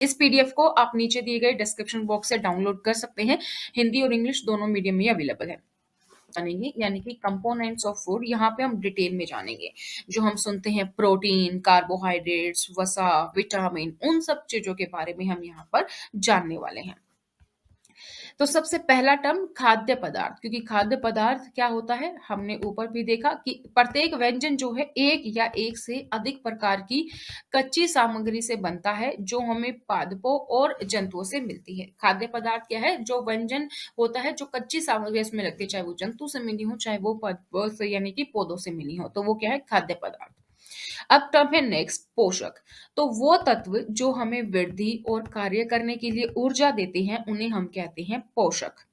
इस पीडीएफ को आप नीचे दिए गए डिस्क्रिप्शन बॉक्स से डाउनलोड कर सकते हैं। हिंदी और इंग्लिश दोनों मीडियम में अवेलेबल है। जानेंगे यानी कि कंपोनेंट्स ऑफ फूड, यहाँ पे हम डिटेल में जानेंगे। जो हम सुनते हैं प्रोटीन, कार्बोहाइड्रेट्स, वसा, विटामिन, उन सब चीजों के बारे में हम यहाँ पर जानने वाले हैं। तो सबसे पहला टर्म खाद्य पदार्थ, क्योंकि खाद्य पदार्थ क्या होता है, हमने ऊपर भी देखा कि प्रत्येक व्यंजन जो है एक या एक से अधिक प्रकार की कच्ची सामग्री से बनता है जो हमें पादपों और जंतुओं से मिलती है। खाद्य पदार्थ क्या है, जो व्यंजन होता है जो कच्ची सामग्री इसमें लगती है, चाहे वो जंतु से मिली हो चाहे वो पादपों से यानी कि पौधों से मिली हो, तो वो क्या है, खाद्य पदार्थ। अब टर्म है नेक्स्ट, पोषक। तो वो तत्व जो हमें वृद्धि और कार्य करने के लिए ऊर्जा देते हैं उन्हें हम कहते हैं पोषक।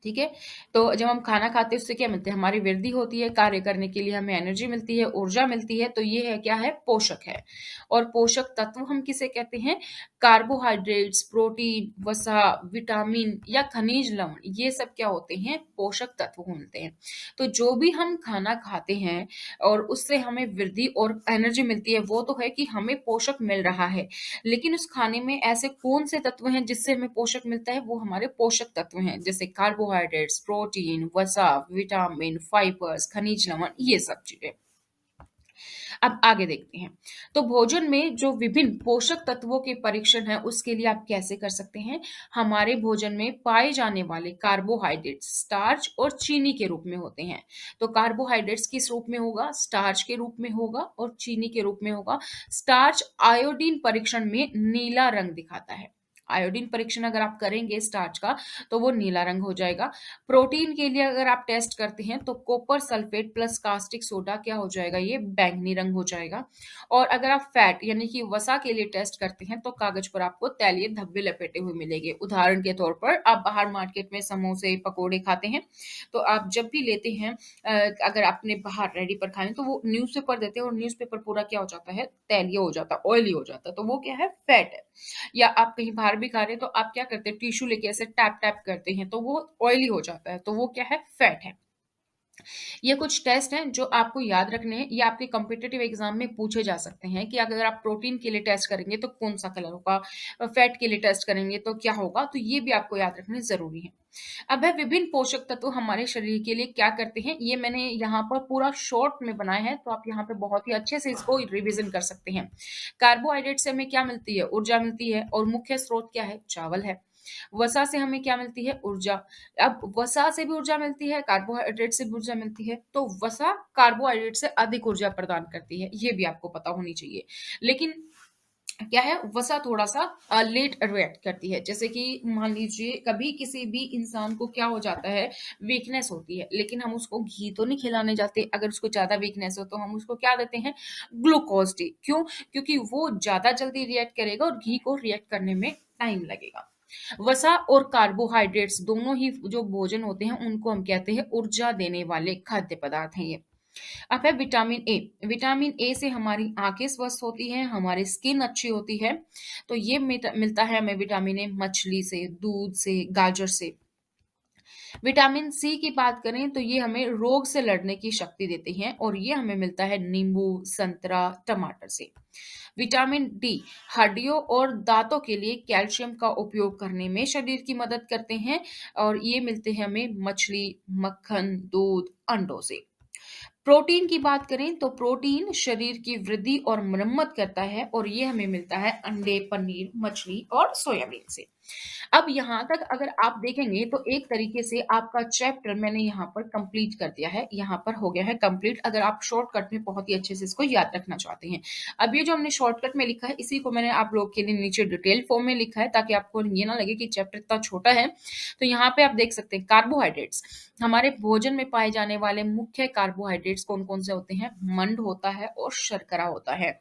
ठीक है। तो जब हम खाना खाते हैं उससे क्या मिलता है, हमारी वृद्धि होती है, कार्य करने के लिए हमें एनर्जी मिलती है, ऊर्जा मिलती है, तो ये है क्या है, पोषक है। और पोषक तत्व हम किसे कहते हैं, कार्बोहाइड्रेट्स, प्रोटीन, वसा, विटामिन या खनिज लवण, ये सब क्या होते हैं, पोषक तत्व होते हैं। तो जो भी हम खाना खाते हैं और उससे हमें वृद्धि और एनर्जी मिलती है, वो तो है कि हमें पोषक मिल रहा है। लेकिन उस खाने में ऐसे कौन से तत्व हैं जिससे हमें पोषक मिलता है, वो हमारे पोषक तत्व हैं, जैसे कार्बोहाइड्रेट्स, प्रोटीन, वसा, विटामिन, फाइबर्स, खनिज लवण, ये सब चीजें। अब आगे देखते हैं। तो भोजन में जो विभिन्न पोषक तत्वों के परीक्षण है उसके लिए आप कैसे कर सकते हैं, हमारे भोजन में पाए जाने वाले कार्बोहाइड्रेट्स स्टार्च और चीनी के रूप में होते हैं। तो कार्बोहाइड्रेट्स किस रूप में होगा, स्टार्च के रूप में होगा, और चीनी के रूप में होगा। स्टार्च आयोडीन परीक्षण में नीला रंग दिखाता है। आयोडीन परीक्षण अगर आप करेंगे स्टार्च का तो वो नीला रंग हो जाएगा। प्रोटीन के लिए अगर आप टेस्ट करते हैं तो copper sulphate plus caustic soda क्या हो जाएगा, ये बैंगनी रंग हो जाएगा। और अगर आप फैट यानी कि वसा के लिए टेस्ट करते हैं तो कागज पर आपको तैलीय धब्बे लपेटे हुए मिलेंगे। उदाहरण के तौर पर आप बाहर मार्केट में समोसे पकोड़े खाते हैं, तो आप जब भी लेते हैं अगर आपने बाहर रेडी पर खाए तो वो न्यूज़पेपर देते हैं और न्यूज़पेपर पूरा क्या हो जाता है, तैलीय हो जाता है, ऑयली हो जाता है, तो वो क्या है, फैट है। या आप कहीं बाहर भी खा रहे हैं तो आप क्या करते हैं, टिश्यू लेके ऐसे टैप टैप करते हैं तो वो ऑयली हो जाता है, तो वो क्या है, फैट है। ये कुछ टेस्ट हैं जो आपको याद रखने हैं, ये आपके कॉम्पिटिटिव एग्जाम में पूछे जा सकते हैं कि अगर आप प्रोटीन के लिए टेस्ट करेंगे तो कौन सा कलर होगा, फैट के लिए टेस्ट करेंगे तो क्या होगा, तो ये भी आपको याद रखने जरूरी है। अब है विभिन्न पोषक तत्व हमारे शरीर के लिए क्या करते हैं, ये मैंने यहाँ पर पूरा शॉर्ट में बनाया है, तो आप यहाँ पे बहुत ही अच्छे से इसको रिविजन कर सकते हैं। कार्बोहाइड्रेट से हमें क्या मिलती है, ऊर्जा मिलती है, और मुख्य स्रोत क्या है, चावल है। वसा से हमें क्या मिलती है, ऊर्जा। अब वसा से भी ऊर्जा मिलती है, कार्बोहाइड्रेट से भी ऊर्जा मिलती है, तो वसा कार्बोहाइड्रेट से अधिक ऊर्जा प्रदान करती है, ये भी आपको पता होनी चाहिए। लेकिन क्या है, वसा थोड़ा सा लेट रिएक्ट करती है। जैसे कि मान लीजिए कभी किसी भी इंसान को क्या हो जाता है, वीकनेस होती है, लेकिन हम उसको घी तो नहीं खिलाने जाते, अगर उसको ज्यादा वीकनेस हो तो हम उसको क्या देते हैं, ग्लूकोज डी। क्यों, क्योंकि वो ज्यादा जल्दी रिएक्ट करेगा और घी को रिएक्ट करने में टाइम लगेगा। वसा और कार्बोहाइड्रेट्स दोनों ही जो भोजन होते हैं उनको हम कहते हैं ऊर्जा देने वाले खाद्य पदार्थ हैं ये। अब है विटामिन ए। विटामिन ए से हमारी आंखें स्वस्थ होती हैं, हमारी स्किन अच्छी होती है। तो ये मिलता है हमें विटामिन ए मछली से, दूध से, गाजर से। विटामिन सी की बात करें तो ये हमें रोग से लड़ने की शक्ति देते हैं, और ये हमें मिलता है नींबू, संतरा, टमाटर से। विटामिन डी हड्डियों और दांतों के लिए कैल्शियम का उपयोग करने में शरीर की मदद करते हैं, और ये मिलते हैं हमें मछली, मक्खन, दूध, अंडों से। प्रोटीन की बात करें तो प्रोटीन शरीर की वृद्धि और मरम्मत करता है, और ये हमें मिलता है अंडे, पनीर, मछली और सोयाबीन से। अब यहाँ तक अगर आप देखेंगे तो एक तरीके से आपका चैप्टर मैंने यहाँ पर कंप्लीट कर दिया है, यहाँ पर हो गया है कंप्लीट, अगर आप शॉर्टकट में बहुत ही अच्छे से इसको याद रखना चाहते हैं। अब ये जो हमने शॉर्टकट में लिखा है इसी को मैंने आप लोग के लिए नीचे डिटेल फॉर्म में लिखा है, ताकि आपको ये ना लगे कि चैप्टर इतना छोटा है। तो यहाँ पे आप देख सकते हैं कार्बोहाइड्रेट्स, हमारे भोजन में पाए जाने वाले मुख्य कार्बोहाइड्रेट्स कौन कौन से होते हैं, मंड होता है और शर्करा होता है।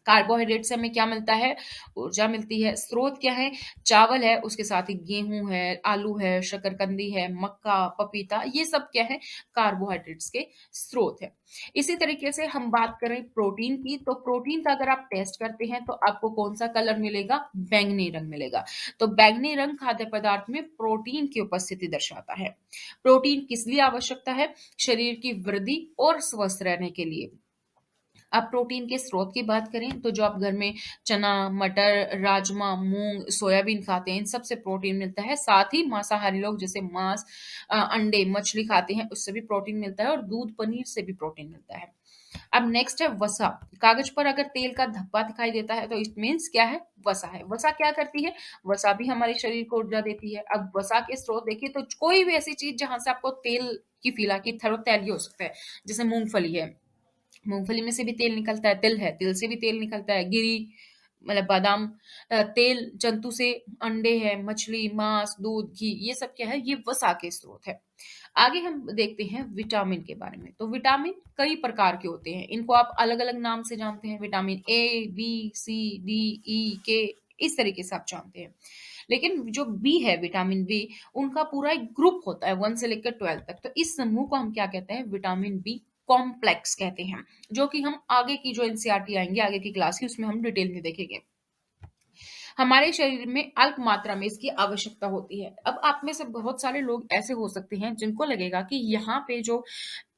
कार्बोहाइड्रेट से हमें क्या मिलता है, ऊर्जा मिलती है। स्रोत क्या है, चावल है, उसके साथ ही गेहूं है, आलू है, शकरकंदी है, मक्का, पपीता, ये सब क्या है, कार्बोहाइड्रेट्स के स्रोत है। इसी तरीके से हम बात करें प्रोटीन की, तो प्रोटीन का अगर आप टेस्ट करते हैं तो आपको कौन सा कलर मिलेगा, बैंगनी रंग मिलेगा। तो बैंगनी रंग खाद्य पदार्थ में प्रोटीन की उपस्थिति दर्शाता है। प्रोटीन किस लिए आवश्यकता है, शरीर की वृद्धि और स्वस्थ रहने के लिए। अब प्रोटीन के स्रोत की बात करें तो जो आप घर में चना, मटर, राजमा, मूंग, सोयाबीन खाते हैं, इन सब से प्रोटीन मिलता है। साथ ही मांसाहारी लोग जैसे मांस, अंडे, मछली खाते हैं, उससे भी प्रोटीन मिलता है और दूध, पनीर से भी प्रोटीन मिलता है। अब नेक्स्ट है वसा। कागज पर अगर तेल का धब्बा दिखाई देता है तो इट मीन्स क्या है? वसा है। वसा क्या करती है? वसा भी हमारे शरीर को ऊर्जा देती है। अब वसा के स्रोत देखिए तो कोई भी ऐसी चीज जहां से आपको तेल की फील आती है, तेल हो सकता है, जैसे मूंगफली है, मूंगफली में से भी तेल निकलता है, तिल है, तिल से भी तेल निकलता है, गिरी मतलब बादाम, तेल जंतु से, अंडे है, मछली, मांस, दूध, घी, ये सब क्या है? ये वसा के स्रोत है। आगे हम देखते हैं विटामिन के बारे में। तो विटामिन कई प्रकार के होते हैं, इनको आप अलग अलग नाम से जानते हैं, vitamin A, B, C, D, E, K, इस तरीके से आप जानते हैं। लेकिन जो बी है, विटामिन बी, उनका पूरा एक ग्रुप होता है 1 से लेकर 12 तक। तो इस समूह को हम क्या कहते हैं? विटामिन बी कॉम्प्लेक्स कहते हैं, जो कि हम आगे की जो एनसीईआरटी आएंगे, आगे की क्लास की, उसमें हम डिटेल में देखेंगे। हमारे शरीर में अल्प मात्रा में इसकी आवश्यकता होती है। अब आप में से बहुत सारे लोग ऐसे हो सकते हैं जिनको लगेगा कि यहाँ पे जो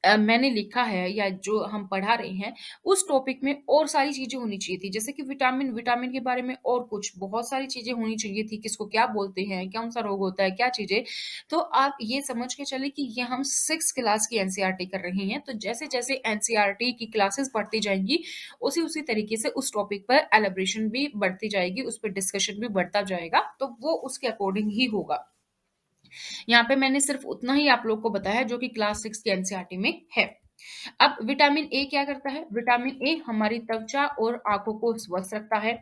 मैंने लिखा है या जो हम पढ़ा रहे हैं, उस टॉपिक में और सारी चीजें होनी चाहिए थी, जैसे कि विटामिन, विटामिन के बारे में और कुछ बहुत सारी चीजें होनी चाहिए थी, किसको क्या बोलते हैं, कौन सा रोग होता है, क्या चीजें। तो आप ये समझ के चले कि ये हम 6 क्लास की एनसीईआरटी कर रहे हैं, तो जैसे जैसे एनसीईआरटी की क्लासेस बढ़ती जाएंगी, उसी उसी तरीके से उस टॉपिक पर एलिब्रेशन भी बढ़ती जाएगी, उस पर डिस्कशन भी बढ़ता जाएगा, तो वो उसके अकॉर्डिंग ही होगा। यहाँ पे मैंने सिर्फ उतना ही आप लोग को बताया जो कि क्लास 6 की एनसीईआरटी में है। अब विटामिन ए क्या करता है? विटामिन ए हमारी त्वचा और आंखों को स्वस्थ रखता है।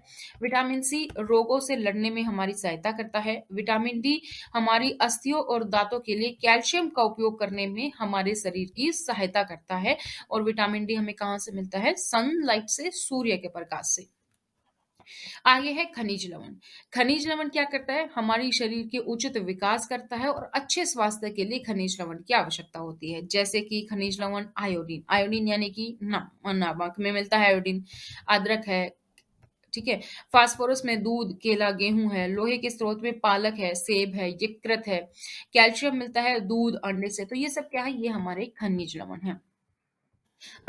विटामिन सी रोगों से लड़ने में हमारी सहायता करता है। विटामिन डी हमारी अस्थियों और दांतों के लिए कैल्शियम का उपयोग करने में हमारे शरीर की सहायता करता है। और विटामिन डी हमें कहाँ से मिलता है? सनलाइट से, सूर्य के प्रकाश से। आगे है खनिज लवण। खनिज लवण क्या करता है? हमारी शरीर के उचित विकास करता है और अच्छे स्वास्थ्य के लिए खनिज लवण की आवश्यकता होती है, जैसे कि खनिज लवण आयोडीन, आयोडीन यानी कि नमक में मिलता है आयोडीन। अदरक है, ठीक है। फास्फोरस में दूध, केला, गेहूं है। लोहे के स्रोत में पालक है, सेब है, यकृत है। कैल्शियम मिलता है दूध, अंडे से। तो ये सब क्या है? ये हमारे खनिज लवण है।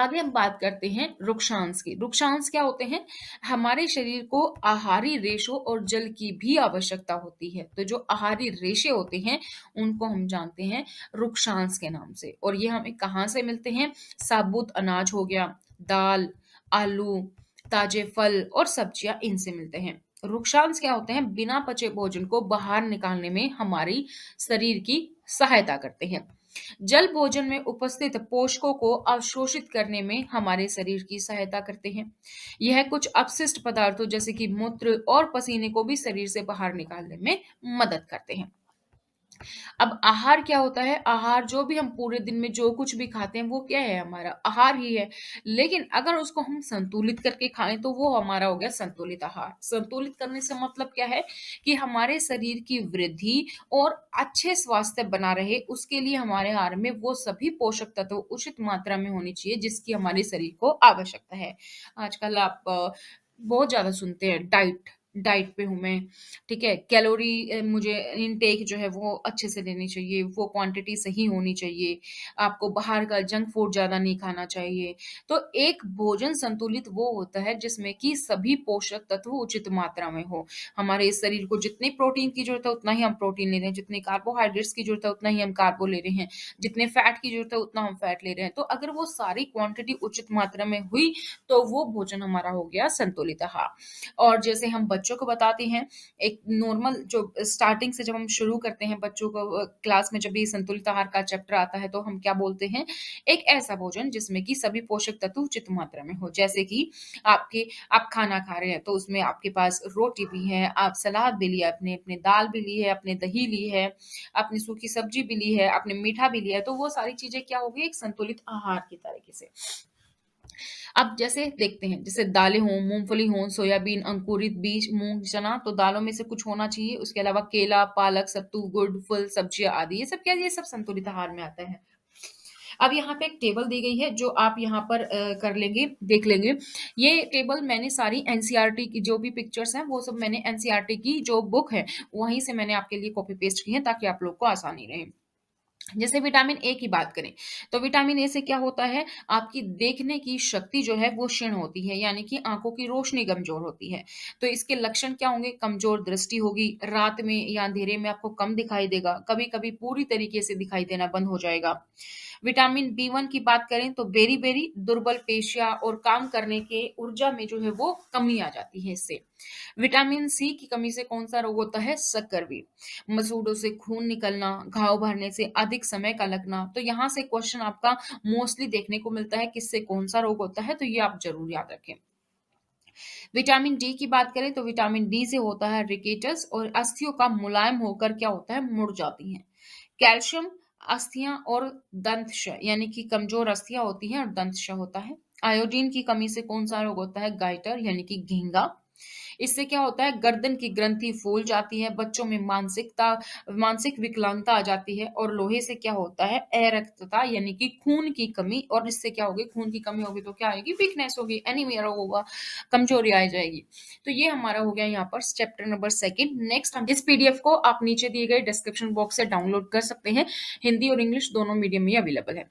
आगे हम बात करते हैं रुक्षांश की। रुक्षांश क्या होते हैं? हमारे शरीर को आहारी रेशों और जल की भी आवश्यकता होती है, तो जो आहारी रेशे होते हैं उनको हम जानते हैं रुक्षांश के नाम से। और ये हमें कहाँ से मिलते हैं? साबुत अनाज हो गया, दाल, आलू, ताजे फल और सब्जियां, इनसे मिलते हैं। रुक्षांश क्या होते हैं? बिना पचे भोजन को बाहर निकालने में हमारी शरीर की सहायता करते हैं। जल भोजन में उपस्थित पोषकों को अवशोषित करने में हमारे शरीर की सहायता करते हैं। यह कुछ अपशिष्ट पदार्थों जैसे कि मूत्र और पसीने को भी शरीर से बाहर निकालने में मदद करते हैं। अब आहार क्या होता है? आहार जो भी हम पूरे दिन में जो कुछ भी खाते हैं वो क्या है? हमारा आहार ही है। लेकिन अगर उसको हम संतुलित करके खाएं तो वो हमारा हो गया संतुलित आहार। संतुलित करने से मतलब क्या है? कि हमारे शरीर की वृद्धि और अच्छे स्वास्थ्य बना रहे, उसके लिए हमारे आहार में वो सभी पोषक तत्व उचित मात्रा में होनी चाहिए जिसकी हमारे शरीर को आवश्यकता है। आजकल आप बहुत ज्यादा सुनते हैं डाइट, डाइट पे हूँ मैं, ठीक है। कैलोरी मुझे इनटेक जो है वो अच्छे से लेनी चाहिए, वो क्वांटिटी सही होनी चाहिए, आपको बाहर का जंक फूड ज़्यादा नहीं खाना चाहिए। तो एक भोजन संतुलित वो होता है जिसमें कि सभी पोषक तत्व उचित मात्रा में हो। हमारे इस शरीर को जितनी प्रोटीन की ज़रूरत है उतना ही हम प्रोटीन ले रहे हैं, जितनी कार्बोहाइड्रेट्स की ज़रूरत है उतना ही हम कार्बो ले रहे हैं, जितने फैट की ज़रूरत है उतना हम फैट ले रहे हैं। तो अगर वो सारी क्वांटिटी उचित मात्रा में हुई तो वो भोजन हमारा हो गया संतुलित आहार। और जैसे हम बच्चों को बताते हैं, एक नॉर्मल जो स्टार्टिंग से जब हम शुरू करते हैं बच्चों को क्लास में, जब भी संतुलित आहार का चैप्टर आता है तो हम क्या बोलते हैं? एक ऐसा भोजन जिसमें कि सभी पोषक तत्व उचित मात्रा में हो, जैसे कि आप खाना खा रहे हैं तो उसमें आपके पास रोटी भी है, आप सलाद भी लिया, अपने अपने दाल भी ली है, अपने दही ली है, अपनी सूखी सब्जी भी ली है, आपने मीठा भी लिया है, तो वो सारी चीजें क्या होगी? एक संतुलित आहार की तरीके से। अब जैसे देखते हैं, जैसे दालें हों, मूंगफली हों, सोयाबीन, अंकुरित बीज, मूंग, चना, तो दालों में से कुछ होना चाहिए। उसके अलावा केला, पालक, सत्तू, गुड़, फल, सब्जियां आदि, ये सब क्या है? ये सब संतुलित आहार में आता है। अब यहाँ पे एक टेबल दी गई है जो आप यहाँ पर कर लेंगे, देख लेंगे। ये टेबल मैंने सारी एनसीईआरटी की जो भी पिक्चर्स हैं वो सब मैंने एनसीईआरटी की जो बुक है वहीं से मैंने आपके लिए कॉपी पेस्ट की है ताकि आप लोग को आसानी रहे। जैसे विटामिन ए की बात करें, तो विटामिन ए से क्या होता है, आपकी देखने की शक्ति जो है वो क्षीण होती है, यानी कि आंखों की रोशनी कमजोर होती है। तो इसके लक्षण क्या होंगे, कमजोर दृष्टि होगी, रात में या अंधेरे में आपको कम दिखाई देगा, कभी कभी पूरी तरीके से दिखाई देना बंद हो जाएगा। विटामिन बी वन की बात करें तो बेरी बेरी दुर्बल पेशियां और काम करने के ऊर्जा में जो है वो कमी आ जाती है इससे। विटामिन सी की कमी से कौन सा रोग होता है, सक्कर, मसूड़ों से खून निकलना, घाव भरने से अधिक समय का लगना। तो यहाँ से क्वेश्चन आपका मोस्टली देखने को मिलता है, किससे कौन सा रोग होता है, तो ये आप जरूर याद रखें। विटामिन डी की बात करें तो विटामिन डी से होता है रिकेटस, और अस्थियों का मुलायम होकर क्या होता है, मुड़ जाती हैं। कैल्शियम, अस्थियां और दंतश, यानी कि कमजोर अस्थियां होती हैं और दंतश होता है। आयोडीन की कमी से कौन सा रोग होता है, गाइटर यानी कि घींगा। इससे क्या होता है, गर्दन की ग्रंथि फूल जाती है, बच्चों में मानसिक विकलांगता आ जाती है। और लोहे से क्या होता है, अरक्तता यानी कि खून की कमी, और इससे क्या होगी, खून की कमी होगी तो क्या आएगी, वीकनेस होगी, एनीमिया होगा, कमजोरी आ जाएगी। तो ये हमारा हो गया यहाँ पर चैप्टर नंबर सेकंड। नेक्स्ट हम इस पीडीएफ को आप नीचे दिए गए डिस्क्रिप्शन बॉक्स से डाउनलोड कर सकते हैं, हिंदी और इंग्लिश दोनों मीडियम में अवेलेबल है।